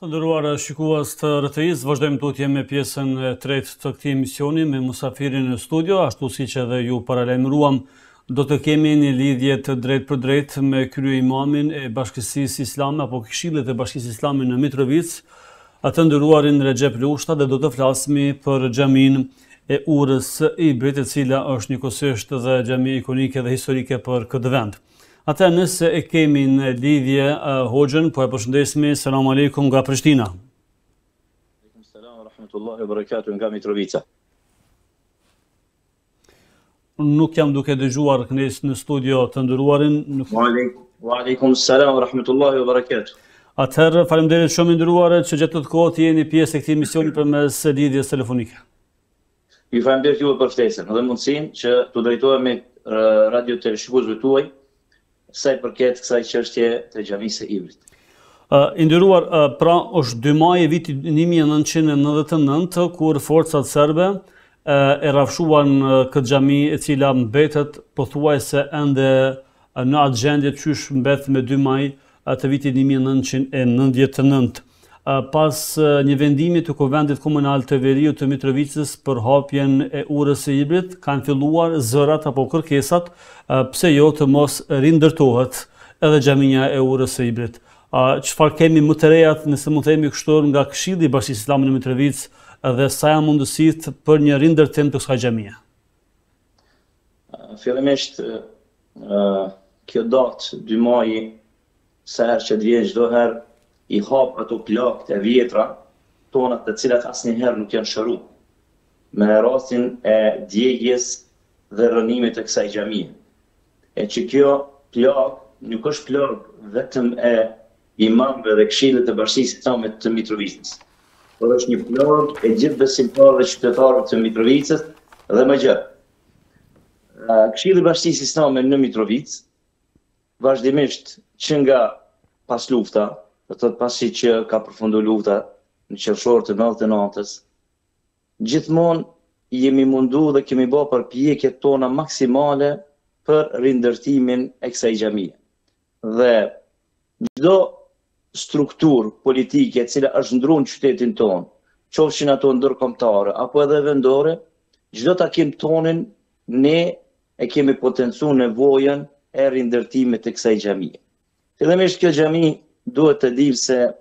Të nderuar shikues të RTI-s, vazhdojmë tutje me pjesën e tretë të këtij emisioni me musafirin në studio, ashtu siç edhe ju paralajmëruam, do të kemi një lidhje të drejtë për drejtë me kryeimamin e Bashkisisë Islame apo Këshillit të Bashkisë Islame në Mitrovic, atë nderuarin Recep Lushta, dhe do të flasmi për xhamin e Urrës së Ibrit, e cila është njëkohësisht dhe xhami ikonike dhe historike për këtë vend. Ata nëse e kemi në lidhje hoxhën, po e përshëndesmi, selam aleikum nga Prishtina. Aleikum selam wa rahmatullahi wa barakatuh nga Mitrovica. Nuk jam duke dëgjuar kënes në studio të nderuarin. Wa aleikum selam wa rahmatullahi wa barakatuh. Atëherë, faleminderit shumë nderuarë që gjatë të kohët jeni pjesë e këtij misioni përmes lidhjes telefonike. Ju faleminderit juve për ftesën dhe mundësinë që të drejtohemi radio të shikuesve tuaj sa i përket kësaj çështje të xhamisë së Ibrit. I nderuar, pra është 2 maj e vitit 1999 kur forcat serbe e rrafshuan këtë xhami, e cila mbetet pothuajse ende në atë gjendje qysh mbet me 2 maj të vitit 1999. Pas një vendimi të Kuvendit Komunal të Veriut të Mitrovicës për hapjen e Urrës së Ibrit, kanë filluar zërat apo kërkesat pse jo të mos rindërtohet edhe xhamia e Urrës së Ibrit. Çfarë kemi më të rejat, nëse mund të themi kështu, nga Këshilli i Bashkisë Islame në Mitrovic, dhe sa janë mundësitë për një rindërtim të kësaj xhamie? Fillimisht kjo datë 2 maji, sa herë që vjen çdo herë, i hap ato plagët e vjetra tona të cilat asnjëherë nuk janë shëruar me rastin e djegjes dhe rënimit të kësaj xhamie. E që kjo plagë nuk është plagë vetëm e imamëve dhe Këshillit të Bashkisë Islame të Mitrovicës, por është një plagë e gjithë besimtarëve dhe qytetarëve të Mitrovicës dhe më gjatë. Këshilli i Bashkisë Islame në Mitrovic, vazhdimisht që nga pas lufta, do të thotë pasi që ka përfunduar lufta në qershor të 99-s, gjithmonë jemi mundu dhe kemi bërë përpjekjet tona maksimale për rindërtimin e kësaj xhamie. Dhe çdo strukturë politike e cila është ndruar në qytetin tonë, qofshin ato ndërkombëtare apo edhe vendore, çdo takim tonin ne e kemi potencuar nevojën e rindërtimit të kësaj xhamie. Fillimisht kjo xhami duhet të dim se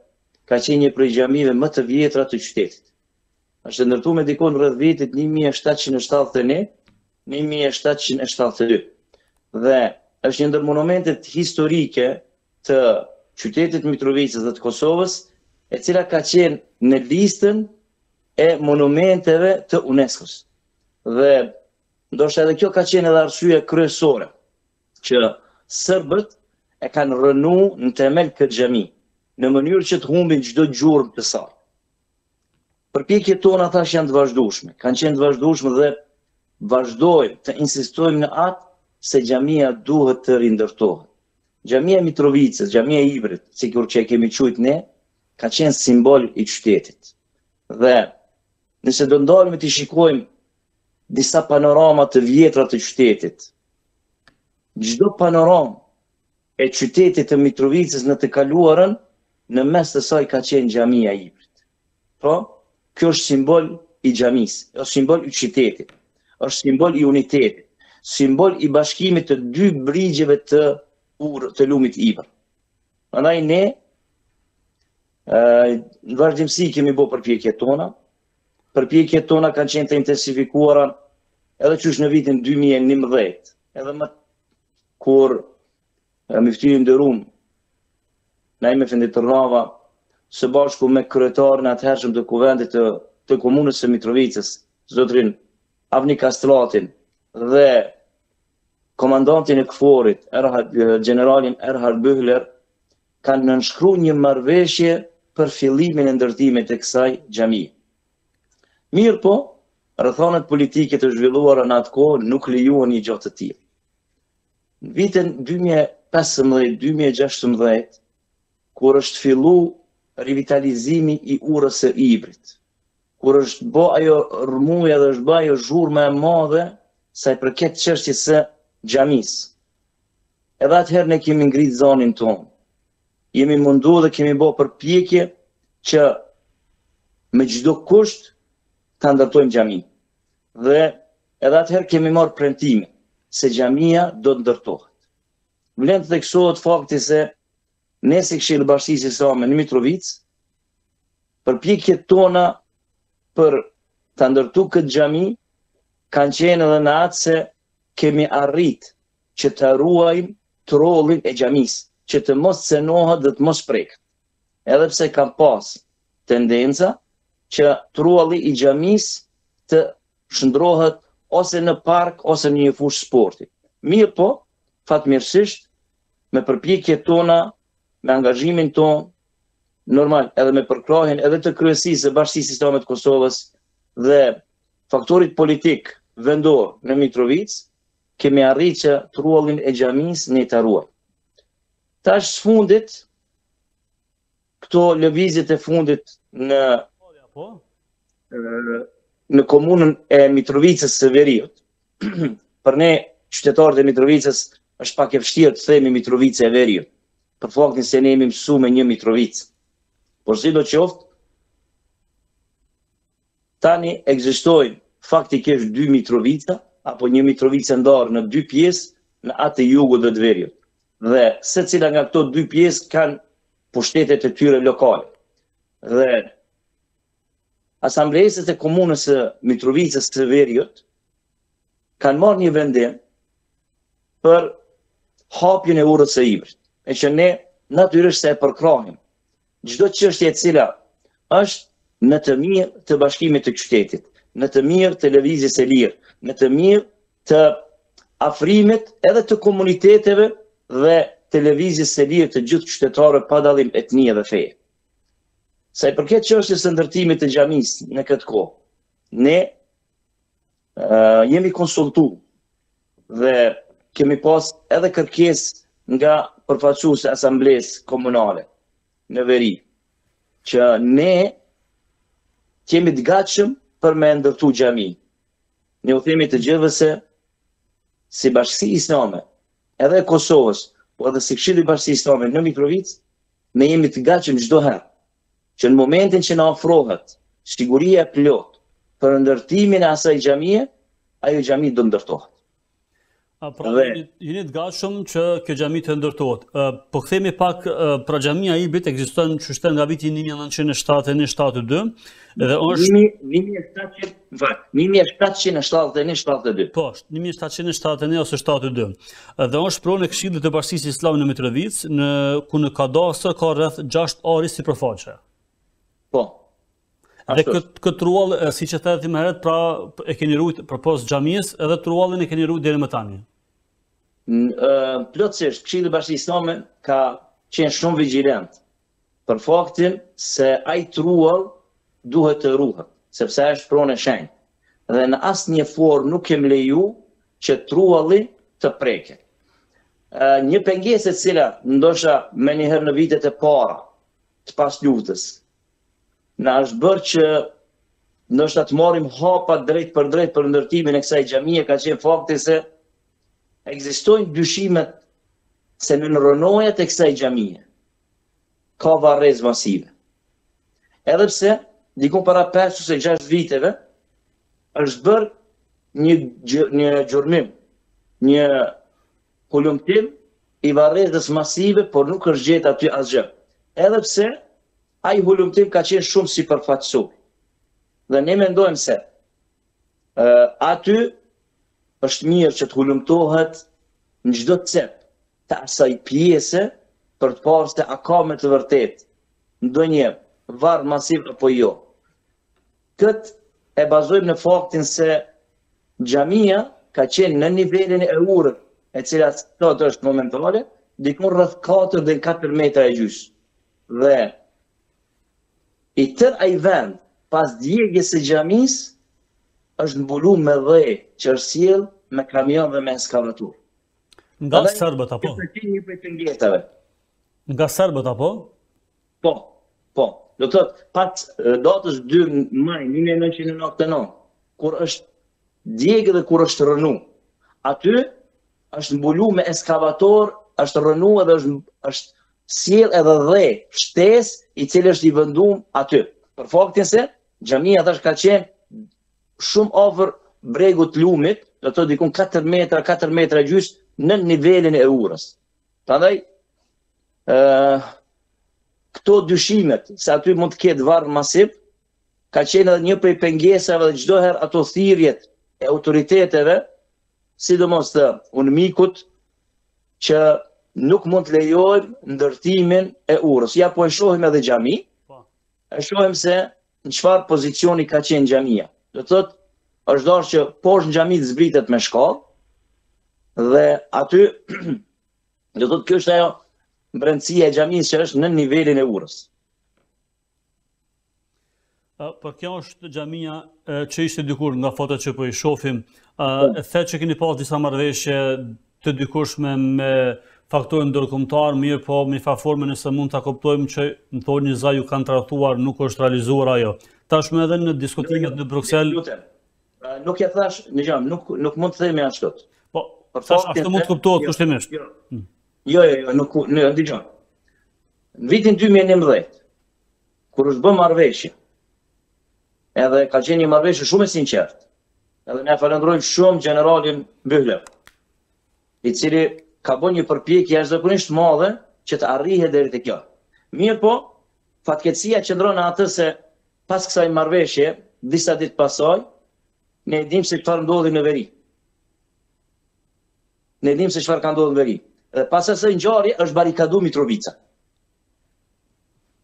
ka qenë një prej xhamive më të vjetra të qytetit. Është ndërtuar me dikon rreth vitit 1771-1772. Dhe është një ndër monumentet historike të qytetit Mitrovicës dhe të Kosovës, e cila ka qenë në listën e monumenteve të UNESCO-s. Dhe ndoshta edhe kjo ka qenë edhe arsye kryesore që serbët e kanë rënu në temel këtë xhami, në mënyrë që të humbin çdo gjurmë të saj. Përpjekjet tona thash janë të vazhdueshme, kanë qenë të vazhdueshme dhe vazhdojmë të insistojmë në atë se xhamia duhet të rindërtohet. Xhamia e Mitrovicës, xhamia e Ibrit, sikur që e kemi quajtur ne, ka qenë simbol i qytetit. Dhe nëse do ndalemi të shikojmë disa panorama të vjetra të qytetit, çdo panoramë e qytetit të Mitrovicës në të kaluarën, në mes të saj ka qenë xhamia e Ibrit. Po, kjo është simbol i xhamisë, është simbol i qytetit, është simbol i unitetit, simbol i bashkimit të 2 brigjeve të lumit Ibër. Prandaj ne në vazhdimsi kemi bërë përpjekjet tona. Përpjekjet tona kanë qenë të intensifikuara edhe qysh në vitin 2011, edhe më kur Myftiri nderuar Naime Efendi Tërnava, së bashku me kryetarin e atëhershëm të Kuvendit të Komunës së Mitrovicës, zotrin Avni Kastratin, dhe komandantin e KFOR-it, generalin Erhard Bühler, kanë nënshkruar një marrëveshje për fillimin e ndërtimit të kësaj xhamie. Mirë po, rrethanat politike të zhvilluara në atë kohë nuk lejuan një gjë të tillë. Në vitin 2015-2016, kur është fillu rivitalizimi i Urrës së Ibrit, kur është bë ajo rrëmuja dhe është bë ajo zhurma e madhe sa i përket çështjes së xhamisë. Edhe atëherë ne kemi ngrit zonin tonë. Jemi mundu dhe kemi bërë përpjekje që me çdo kusht ta ndërtojmë xhamin. Dhe edhe atëherë kemi marrë premtime se xhamia do të ndërtohet. Vlen të theksohet fakti se ne si Këshilli i Bashkisë Islame në Mitrovicë, përpjekjet tona për ta ndërtuar këtë xhami kanë qenë edhe në atë se kemi arrit që të ruajmë trollin e xhamisë, që të mos cenohet dhe të mos preket. Edhe pse kam pas tendenca që trolli i xhamisë të shndrohet ose në park ose në një fushë sporti. Mirë po, fatmirësisht, me përpjekjet tona, me angazhimin ton, normal, edhe me përkrahjen edhe të kryesisë së Bashkisë Islame të Kosovës dhe faktorit politik vendor në Mitrovicë, kemi arritur që trollin e xhamisë ne ta ruajmë. Tash fundit, këto lëvizjet e fundit në komunën e Mitrovicës së Veriut, për ne qytetarët e Mitrovicës është pak e vështirë të themi Mitrovica e Veriut, për faktin se ne jemi mësuar me një Mitrovicë. Por sidoqoftë, tani ekzistojnë faktikisht dy Mitrovica, apo një Mitrovica ndarë në dy pjesë në atë e jugut dhe të Veriut. Dhe secila nga këto dy pjesë kanë pushtetet e tyre lokale. Dhe asamblesët e komunës së Mitrovicës së Veriut kanë marrë një vendim për hapjen e urrës së Ibrit, e që ne natyrisht se e përkrahim. Çdo çështje e cila është në të mirë të bashkimit të qytetit, në të mirë të lëvizjes së lirë, në të mirë të afrimit edhe të komuniteteve dhe të lëvizjes së lirë të gjithë qytetarëve pa dallim etnie dhe feje. Sa i përket çështjes së ndërtimit të xhamisë në këtë kohë, ne jemi konsultuar dhe kemi pas edhe kërkesë nga përfaqësuesi asamblesë komunale në Veri, që ne jemi të gatshëm për me ndërtu xhami. Ne u themi të gjithëve se si Bashkia Islame edhe e Kosovës, po edhe si Këshilli i Bashkisë Islame në Mitrovicë, ne jemi të gatshëm çdo herë që në momentin që na ofrohet siguria e plot për ndërtimin e asaj xhamie, ajo xhami do ndërtohet. Pra, jeni të gatshëm që kjo xhami të ndërtohet. Po kthehemi pak pra xhamia e Ibrit ekziston çështë nga viti 1971-72 dhe është 1771-72. Po, 1771 ose 72. Dhe është pronë e Këshillit të Bashkisë Islame në Mitrovicë, ku në kadastër ka rreth 6 ari sipërfaqe. Po. Dhe këtë truall, siç e thënë më herët, pra e keni ruajtur përpos xhamisë, edhe truallin e keni ruajtur deri më tani. Plotësisht, Këshilli i Bashkisë Islame ka qenë shumë vigjilent për faktin se ai truall duhet të ruhet, sepse është pronë e shenjtë. Dhe në asnjë formë nuk kemi leju që trualli të preket. Një pengesë e cila ndoshta menjëherë në vitet e para të pas luftës na është bërë që ndoshta të marrim hapa drejt për ndërtimin e kësaj xhamie, ka qenë fakti se ekzistojnë dyshimet se në rronojat e kësaj xhamie ka varrezë masive. Edhe pse diku para 5 ose 6 viteve është bërë një gjurmim, një hulumtim i varrezës masive, por nuk është gjetë aty asgjë. Edhe pse ai hulumtim ka qenë shumë sipërfaqësuar. Dhe ne mendojmë se aty është mirë që të hulumtohet në çdo cep të asaj pjese për të parë se a ka me të vërtet ndonjë varr masiv apo jo. Këtë e bazojmë në faktin se xhamia ka qenë në nivelin e urës, e cila sot është momentale, diku rreth 4 dhe 4 metra e gjys. Dhe i tërë ai vend pas djegjes së xhamisë është mbuluar me dhë që është sjell me kamion dhe me ekskavator. Nga serbët apo? Një prej pengesave. Nga serbët apo? Po. Do të thotë pas datës 2 maj 1999, kur është djegë dhe kur është rënu. Aty është mbuluar me ekskavator, është rënuar dhe është sjell edhe dhe shtesë i cili është i venduar aty. Për faktin se xhamia tash ka qenë shumë afër bregut lumit, do të thotë dikun 4 metra gjys në nivelin e urës. Prandaj këto dyshimet se aty mund të ketë varr masiv ka qenë edhe një prej pengesave dhe çdo herë ato thirrjet e autoriteteve, sidomos të UNMIK-ut, që nuk mund të lejojmë ndërtimin e urës. Ja po e shohim edhe xhami, e shohim se në çfarë pozicioni ka qenë xhamia. Do të thotë është dashur që poshtë xhamit zbritet me shkallë dhe aty do të thotë kjo është ajo brendësia e xhamisë që është në nivelin e urës. Për kjo është xhamia që ishte dikur nga fotot që po i shohim, e the që keni pas disa marrëveshje të dikurshme me faktorë ndërkombëtar, mirë po me formë nëse mund ta kuptojmë që më thoni za ju kanë trajtuar, nuk është realizuar ajo. Tashmë edhe në diskutimet në Bruksel. Nuk ja thash, nuk mund të themi ashtu. Po, ashtu mund të kuptohet kushtimisht. Jo, nuk dëgjoj. Në vitin 2011, kur është bë marrëveshje, edhe ka qenë një marrëveshje shumë e sinqertë, edhe ne falenderojmë shumë generalin Bühler, i cili ka bërë një përpjekje jashtëzakonisht madhe që të arrihet deri te kjo. Mirë po, fatkeqësia qëndron në atë se pas kësaj marrëveshje, disa ditë pasoj, ne dim se çfarë ndodhi në veri. Ne dim se çfarë ka ndodhur në veri. Dhe pas asaj ngjarje është barikadu Mitrovica.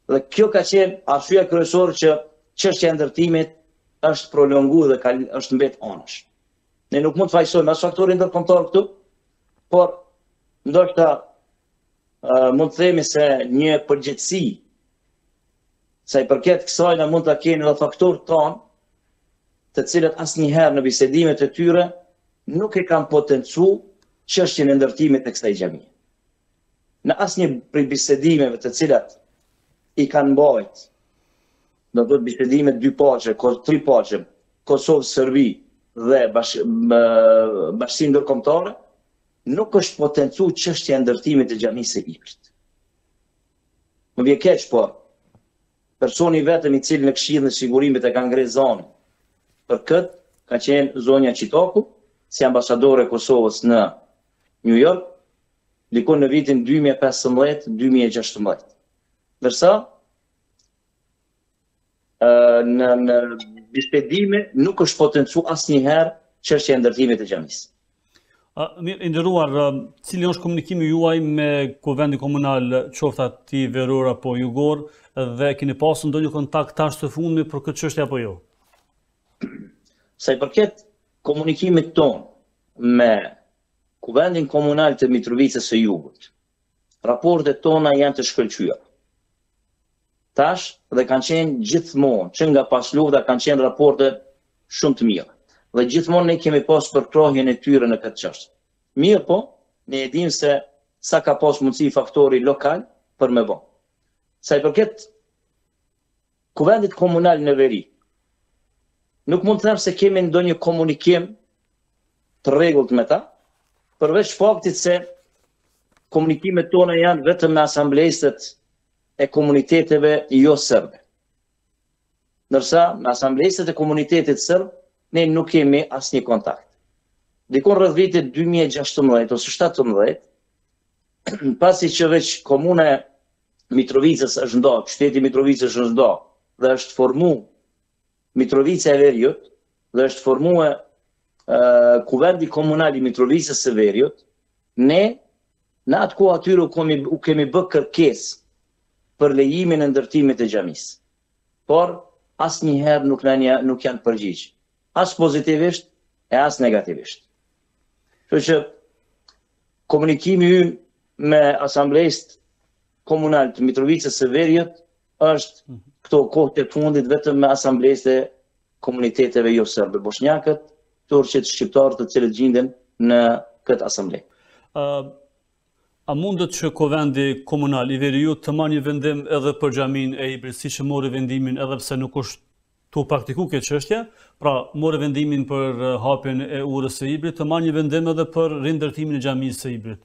Dhe kjo ka qenë arsyeja kryesore që çështja e ndërtimit është prolonguar dhe është mbet anësh. Ne nuk mund të fajsojmë as faktorin ndërkombëtar këtu, por ndoshta mund të themi se një përgjegjësi sa i përket kësaj na mund ta kenë edhe faktorët tonë, të cilët asnjëherë në bisedimet e tyre nuk e kanë potencuar çështjen e ndërtimit të kësaj xhamie. Në asnjë prej bisedimeve të cilat i kanë mbajt, do të thotë bisedimet 2 paqe, 3 paqe, Kosovë, Serbi dhe bashkësi ndërkombëtare, nuk është potencuar çështja e ndërtimit të xhamisë së Iprit. Më vjen keq, po personi vetëm i cili në Këshillin e Sigurimit e ka ngrenë zonën për këtë ka qenë zonja Qitoku, si ambasadore e Kosovës në New York, diku në vitin 2015-2016. Ndërsa në bisedime nuk është potencuar asnjëherë çështja e ndërtimit të xhamisë. Mirë, i nderuar, cili është komunikimi juaj me Kuvendin Komunal, qoftë aty veror apo jugor, dhe keni pasur ndonjë kontakt tash të fundmi për këtë çështje apo jo? Sa i përket komunikimit ton me Kuvendin Komunal të Mitrovicës së Jugut, raportet tona janë të shkëlqyera. Tash dhe kanë qenë gjithmonë, që nga pas lufta kanë qenë raporte shumë të mira. Dhe gjithmonë ne kemi pas përkrahjen e tyre në këtë çështje. Mirë po, ne e dim se sa ka pas mundësi faktori lokal për me bë. Sa i përket Kuvendit Komunal në veri, nuk mund të them se kemi ndonjë komunikim të rregullt me ta, përveç faktit se komunikimet tona janë vetëm me asamblesët e komuniteteve jo serbe. Ndërsa me asamblesët e komunitetit serb, ne nuk kemi asnjë kontakt. Dikon rreth vitit 2016 ose 2017, pasi që veç komuna e Mitrovicës është nda, qyteti Mitrovicës është nda, dhe është formu Mitrovica e Veriut, dhe është formu Kuvendi Komunal i Mitrovicës së Veriut, ne në atë kohë atyre u kemi bë kërkesë për lejimin e ndërtimit të xhamisë. Por asnjëherë nuk janë përgjigj, as pozitivisht e as negativisht. Kështu që komunikimi ynë me asamblesë komunal të Mitrovicës së Veriut është këto kohët e fundit vetëm me asamblesë e komuniteteve jo serbe, bosnjakët, turqit, shqiptarët të cilët gjenden në këtë asamble. A mundet që Kuvendi Komunal i Veriut të marrë një vendim edhe për xhaminë e Iprit, siç e mori vendimin edhe pse nuk është tu praktiku këtë çështje, pra mori vendimin për hapjen e urës së Iprit, të marrë një vendim edhe për rindërtimin e xhamisë së Iprit?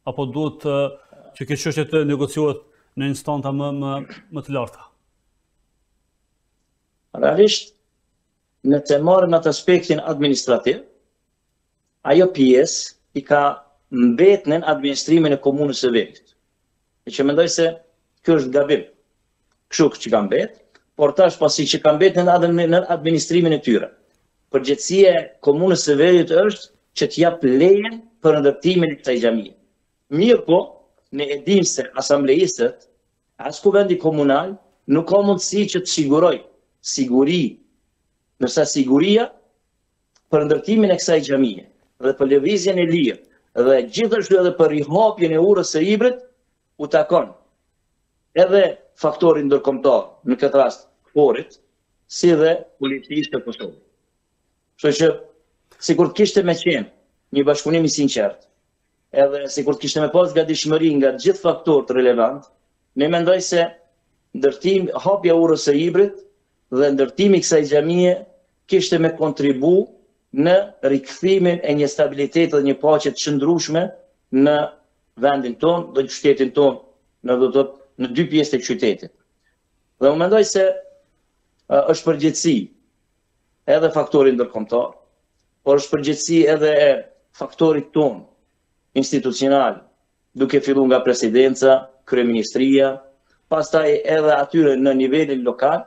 Apo duhet që kjo çështje të negociohet në instanta më të larta? Realisht, në të marrëm atë aspektin administrativ, ajo pjesë i ka mbet në administrimin e komunës së Verit. E që mendoj se kjo është gabim. Kështu që ka mbet, por tash pasi që ka mbet në administrimin e tyre. Përgjegjësia e komunës së Verit është që t'jap lejen për ndërtimin e kësaj xhamie. Mirë po, ne e dim se asamblejistët, as kuvendi komunal, nuk ka mundësi që të siguroj siguri, nërsa siguria për ndërtimin e kësaj xhamie dhe për lëvizjen e lirë dhe gjithashtu edhe për rihapjen e urës së hibrit u takon edhe faktorin ndërkombëtar, në këtë rast KFOR-it, si dhe policisë të Kosovës. Kështu që sikur të kishte me qenë një bashkëpunim i sinqert, edhe sikur të kishte me pas gatishmëri nga gjithë faktorët relevant, ne mendoj se hapja urës së hibrit dhe ndërtimi i kësaj xhamie kishte me kontribu në rikthimin e një stabilitet dhe një paqe të qëndrueshme në vendin tonë dhe në qytetin tonë, në dy pjesë të qytetit. Dhe unë mendoj se është përgjegjësi edhe faktori ndërkombëtar, por është përgjegjësi edhe e faktorit tonë institucional, duke filluar nga presidenca, kryeministria, pastaj edhe atyre në nivelin lokal,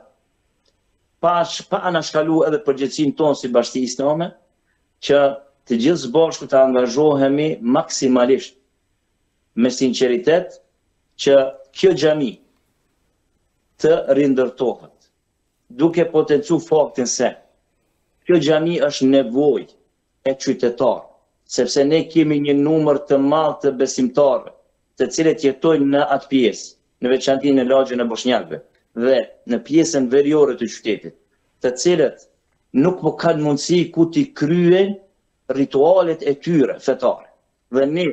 pa anashkalu edhe përgjegjësinë tonë si Bashkia Islame, që të gjithë së bashku të angazhohemi maksimalisht me sinqeritet që kjo xhami të rindërtohet, duke potencu faktin se kjo xhami është nevojë e qytetarë, sepse ne kemi një numër të madh të besimtarëve, të cilët jetojnë në atë pjesë, në veçanti në lagjën e bosnjakëve dhe në pjesën veriore të qytetit, të cilët nuk po kanë mundësi ku t'i kryen ritualet e tyre fetare. Dhe ne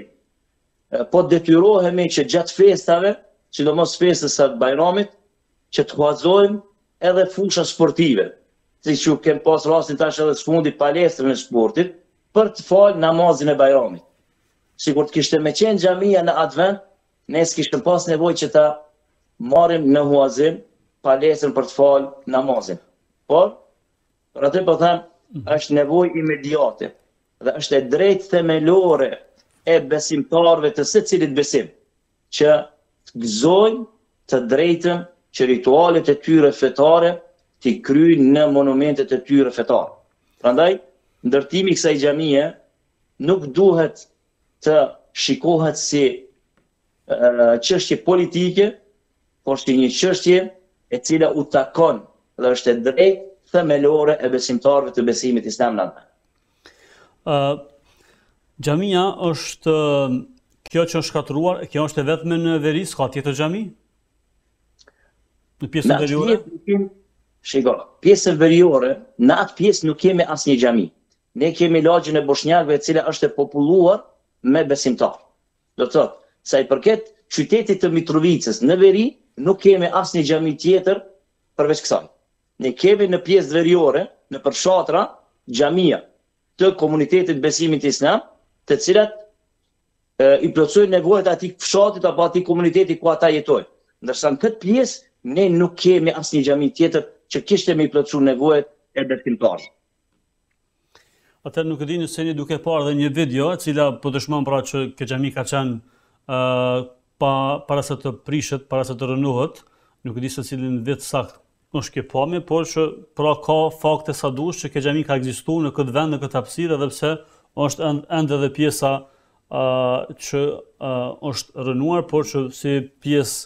po detyrohemi që gjatë festave, sidomos festës së Bajramit, që të huazojmë edhe fusha sportive, si që kem pas rastin tash edhe sfundi palestrën e sportit, për të falë namazin e Bajramit. Sikur të kishte me qenë xhamia në atë vend, ne s'kishte pas nevojë që ta marrim në huazim palestrën për të falë namazin. Por, për atë po them, është nevojë imediate dhe është e drejtë themelore e besimtarëve të secilit besim që të gëzojnë të drejtën që ritualet e tyre fetare t'i kryjnë në monumentet e tyre fetare. Prandaj, ndërtimi i kësaj xhamie nuk duhet të shikohet si çështje politike, por si një çështje e cila u takon dhe është e drejtë themelore e besimtarëve të besimit islam në atë. Xhamia është kjo që është shkatëruar, kjo është e vetme në veri, s'ka tjetër xhami? Në pjesën veriore? Shiko, pjesën veriore, në atë pjesë nuk kemi asnjë xhami. Ne kemi lagjën e bosnjakëve e cila është e populluar me besimtarë. Do të thotë, sa i përket qytetit të Mitrovicës në veri, nuk kemi asnjë xhami tjetër përveç kësaj. Ne kemi në pjesë veriore, në përshatra, xhamia të komunitetit besimit islam, të cilat i plotësojnë nevojat atij fshatit apo atij komuniteti ku ata jetojnë. Ndërsa në këtë pjesë ne nuk kemi asnjë xhami tjetër që kishte me i plotësuar nevojat e besimtarëve. Atë nuk e di nëse jeni duke parë dhe një video e cila po dëshmon pra që kjo xhami ka qenë para se të prishet, para se të rënohet, nuk e di se cilin vit sakt është kjo pamje, por që pra ka fakte sa dush që kjo xhami ka ekzistuar në këtë vend, në këtë hapësirë, edhe pse është ende edhe pjesa që është rënuar, por që si pjesë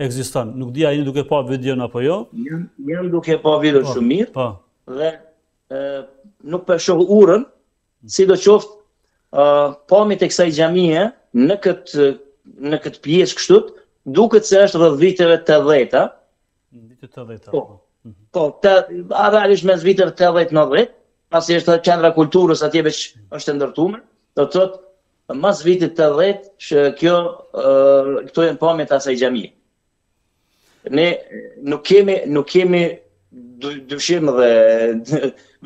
ekziston. Nuk di a jeni duke pa videon apo jo? Jam duke pa video shumë mirë, dhe nuk po shoh urën, sidoqoftë pamjet e kësaj xhamie në këtë pjesë kështu, duket se është rreth viteve 80-ta. Vitet 80-ta. Po, realisht mes viteve 80-90, pasi është qendra kulturës atje veç është ndërtuar, do të thotë mas vitit 80 që këto janë pamjet e asaj xhamie. Ne nuk kemi dyshim dhe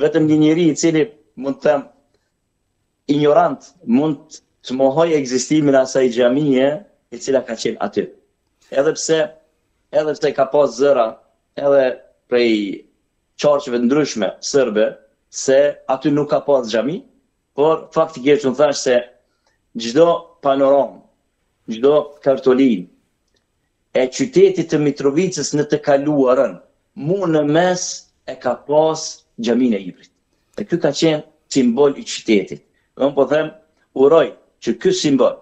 vetëm një njeri i cili mund të them ignorant mund të mohoj ekzistimin e asaj xhamie e cila ka qenë aty. Edhe pse ka pas zëra edhe prej qarqeve ndryshme sërbe, se aty nuk ka pas xhami, por faktikisht unë thash se çdo panoram, çdo kartolin e qytetit të Mitrovicës në të kaluarën, mu në mes e ka pas xhamin e Ibrit. Dhe ky ka qenë simbol i qytetit. Dhe unë po them, uroj që ky simbol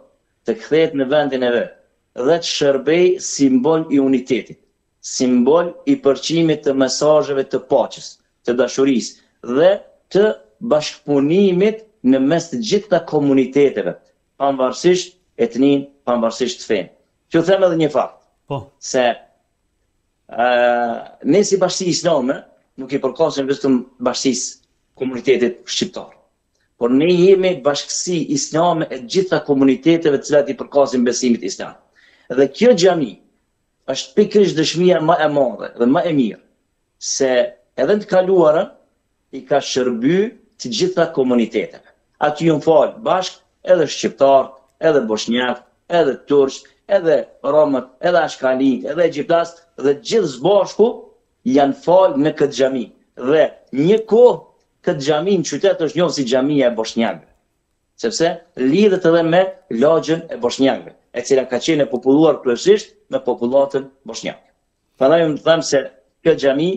të kthehet në vendin e vet dhe të shërbej simbol i unitetit, simbol i përqimit të mesazheve të paqes, të dashurisë dhe të bashkëpunimit në mes të gjitha komuniteteve, pavarësisht etnin, pavarësisht fenë. Që them edhe një fakt, se ne si Bashki Islame nuk i përkasim vetëm bashkisë komunitetit shqiptar, por ne jemi bashkësi islame e gjitha komuniteteve të cilat i përkasin besimit islam. Dhe kjo xhami është pikërisht dëshmia më e madhe dhe më e mirë se edhe në të kaluarën i ka shërbyer të gjitha komuniteteve. Aty ju fal bashk edhe shqiptar, edhe bosnjak, edhe turq, edhe romët, edhe ashkalit, edhe egjiptas dhe gjithë zbashku janë fal në këtë xhami. Dhe një kohë këtë xhami në qytet është njohur si xhamia e bosnjakëve, sepse lidhet edhe me lagjën e bosnjakëve, e cila ka qenë e populluar kryesisht me popullatën bosnjake. Prandaj unë them se kjo xhami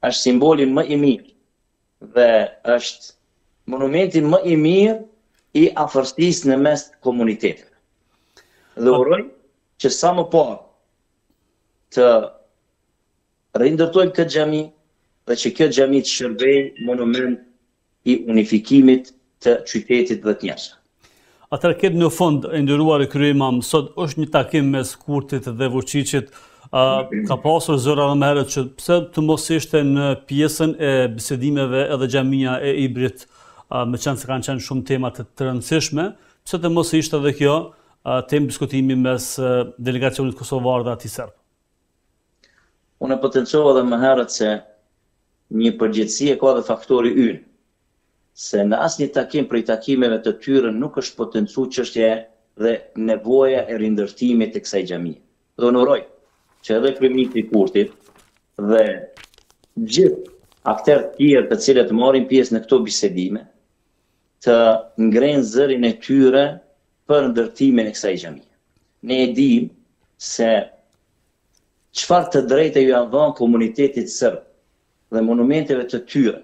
është simboli më i mirë dhe është monumenti më i mirë i afërsisë në mes komuniteteve. Dhe uroj që sa më parë të rindërtojmë këtë xhami dhe që kjo xhami të shërbejë monument i unifikimit të qytetit dhe të njerëzve. Atëherë këtë në fund, e nderuar kryeimam, sot është një takim mes Kurtit dhe Vučićit. Ka pasur zëra edhe më herët që pse të mos ishte në pjesën e bisedimeve edhe xhamia e Ibrit, me qenë se kanë qenë shumë tema të rëndësishme, pse të mos ishte edhe kjo temë diskutimi mes delegacionit kosovar dhe atij serb. Unë potencova edhe më herët se një përgjithësi e ka dhe faktori ynë, se në asnjë takim prej takimeve të tyre nuk është potencuar çështja dhe nevoja e rindërtimit të kësaj xhamie. Dhe unë uroj që edhe kryeministri i Kurtit dhe gjithë aktorët tjerë të cilët marrin pjesë në këto bisedime të ngrenë zërin e tyre për ndërtimin e kësaj xhamie. Ne e dim se çfarë të drejtë ju janë dhënë komunitetit serb dhe monumenteve të tyre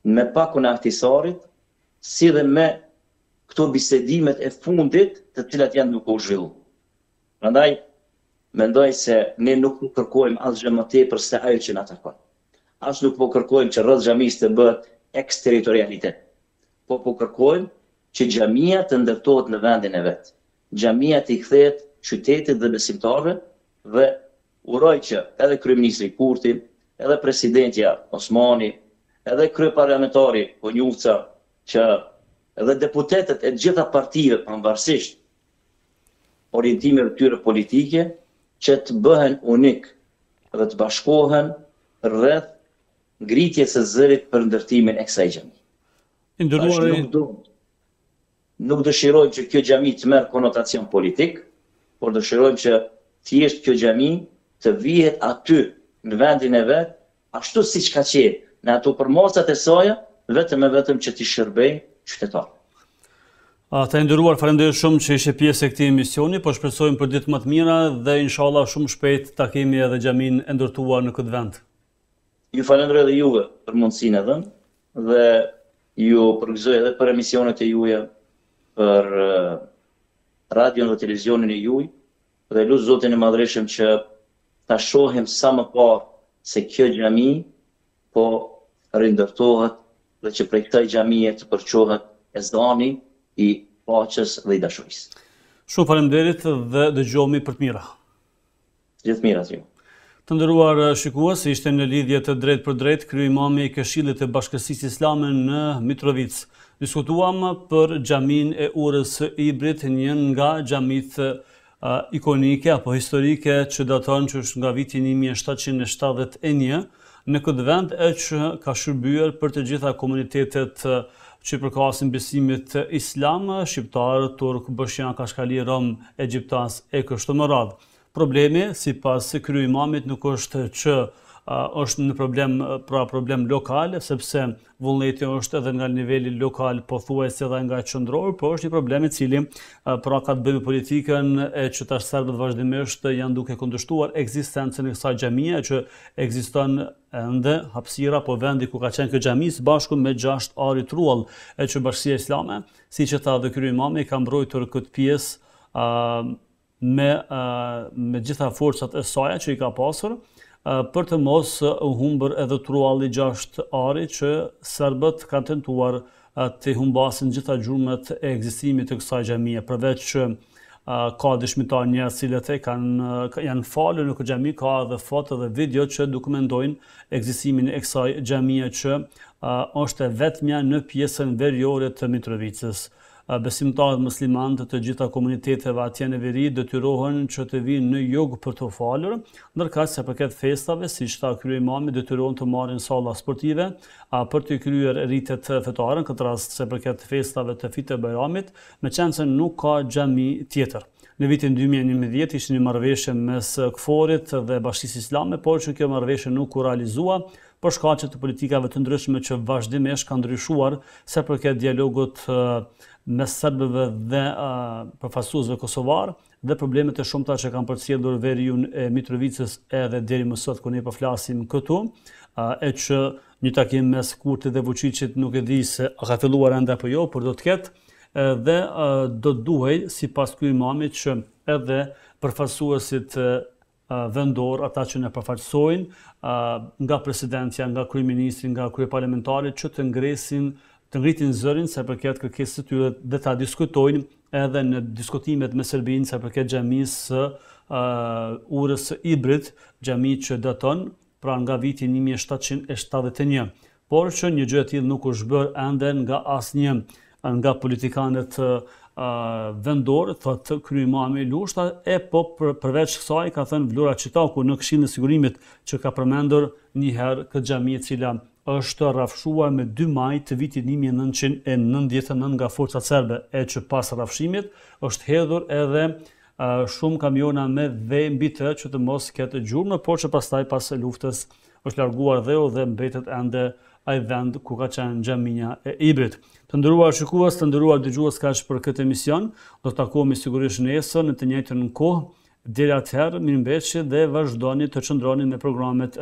me pakun e Ahtisarit, si dhe me këto bisedimet e fundit të cilat janë duke u zhvilluar. Prandaj mendoj se ne nuk po kërkojmë asgjë më tepër se ajo që na takon. As nuk po kërkojmë që rreth xhamisë të bëhet eksterritorialitet. Po kërkojmë që xhamia të ndërtohet në vendin e vet. Xhamia të i kthehet qytetit dhe besimtarëve dhe uroj që edhe kryeministri Kurti, edhe presidentja Osmani, edhe kryeparlamentari Konjuca, që edhe deputetët e gjitha partive pavarësisht orientimeve të tyre politike, që të bëhen unik dhe të bashkohen rreth ngritjes së zërit për ndërtimin e kësaj xhamie. Nuk dëshirojmë që kjo xhami të merr konotacion politik, por dëshirojmë që thjesht kjo xhami të vihet aty në vendin e vet, ashtu siç ka qenë në ato përmosat e saj, vetëm e vetëm që t'i shërbej qytetarëve. Të nderuar, falenderoj shumë që ishe pjesë e këtij emisioni, po shpresojmë për ditë më të mira dhe inshallah shumë shpejt ta kemi edhe xhamin e ndërtuar në këtë vend. Ju falenderoj edhe juve për mundësinë e dhënë dhe ju përgëzoj edhe për emisionet e juaja, për radion dhe televizionin e juaj dhe lut Zotin e Madhreshëm që ta shohim sa më parë se kjo xhami po rindërtohet dhe që prej kësaj xhamie të përçohet ezani i paqes dhe i dashurisë. Shumë faleminderit dhe dëgjohemi për të mira. Gjithë mirat ju. Të nderuar shikues, ishte në lidhje të drejtë për drejtë kryeimami i Këshillit të Bashkësisë Islame në Mitrovicë. Diskutuam për xhamin e urës së Ibrit, një nga xhamitë ikonike apo historike që daton që është nga viti 1771 në këtë vend e që ka shërbyer për të gjitha komunitetet që përkasin besimit islam, shqiptar, turk, bosnjak, kashkali, rom, egjiptas e kështu me radhë. Problemi, sipas kryeimamit, nuk është që është në problem lokal, sepse vullneti është edhe nga niveli lokal pothuajse edhe nga qendror, por është një problem i cili ka të bëjë me politikën e që tash serbët vazhdimisht janë duke kundërshtuar ekzistencën e kësaj xhamie që ekziston ende hapësira po vendi ku ka qenë kjo xhami së bashku me 6 ari truall e që Bashkia Islame, siç e tha dhe kryemami, ka mbrojtur këtë pjesë me gjitha forcat e saj që i ka pasur, për të mos u humbur edhe trualli 6 ari që serbët kanë tentuar të humbasin gjitha gjurmët e ekzistimit të kësaj xhamie, përveç që ka dëshmitar njerëz cilët janë falur në këtë xhami, ka edhe foto dhe video që dokumentojnë ekzistimin e kësaj xhamie që është vetmja në pjesën veriore të Mitrovicës. Besimtarët muslimanë të gjitha komuniteteve atje në veri detyrohen që të vinë në jug për të falur, ndërkaq se përket festave, siç tha kryemami, detyrohen të marrin salla sportive për të kryer ritet fetare, në këtë rast se përket festave të Fitë Bajramit, meqense se nuk ka xhami tjetër. Në vitin 2011 ishte një marrëveshje mes KFOR-it dhe Bashkisë Islame, por që kjo marrëveshje nuk u realizua për shkaqe të politikave të ndryshme që vazhdimisht kanë ndryshuar se përket dialogut mes serbëve dhe përfaqësuesve kosovar dhe problemet e shumta që kanë përcjellur veriun e Mitrovicës edhe deri më sot kur ne po flasim këtu, e që një takim mes Kurtit dhe Vučićit nuk e di se a ka filluar ende apo jo, por do të ketë dhe do të duhej sipas kryemamit që edhe përfaqësuesit vendor, ata që ne përfaqësojnë nga presidentja, nga kryeministri, nga kryeparlamentarit që të ngritin zërin se përket kërkesës së tyre dhe ta diskutojnë edhe në diskutimet me Serbinë se përket xhamisë urës Ibrit, xhami që daton pra nga viti 1771. Por që një gjë e tillë nuk është bërë ende nga asnjë nga politikanët vendor, thotë kryemami Lushta, po përveç kësaj ka thënë Vlora Çitaku në Këshillin e Sigurimit që ka përmendur një herë këtë xhami e cila është rrafshuar me 2 maj të vitit 1999 nga forcat serbe, e që pas rrafshimit është hedhur edhe shumë kamiona me dhe mbi të që të mos ketë gjurmë, por që pastaj pas luftës është larguar dheu dhe mbetet ende ai vend ku ka qenë xhamia e Ibrit. Të nderuar shikues, të nderuar dëgjues, kaq për këtë emision. Do të takohemi sigurisht nesër në të njëjtën kohë. Deri atëherë, mirëmbëjtje dhe vazhdoni të qëndroni me programet